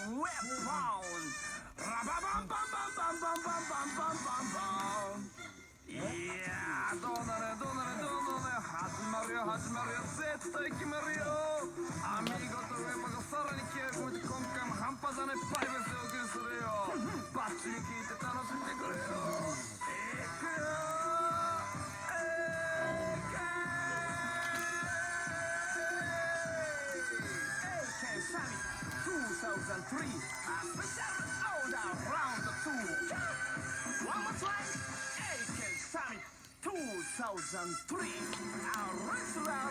ウェポンラババンバンバンバンバンバンバンバンバンバン。いやー、どうなるどうなるどうなる、始まるよ始まるよ、絶対決めるよ。アミーゴとウェポがさらに気合い込めて、今回も半端じゃないパイブスでお送りするよ。バッチリ聞いて楽しんでくれよ。いくよ2003 a special order round 2. One more time. AK Summit 2003 a wrestler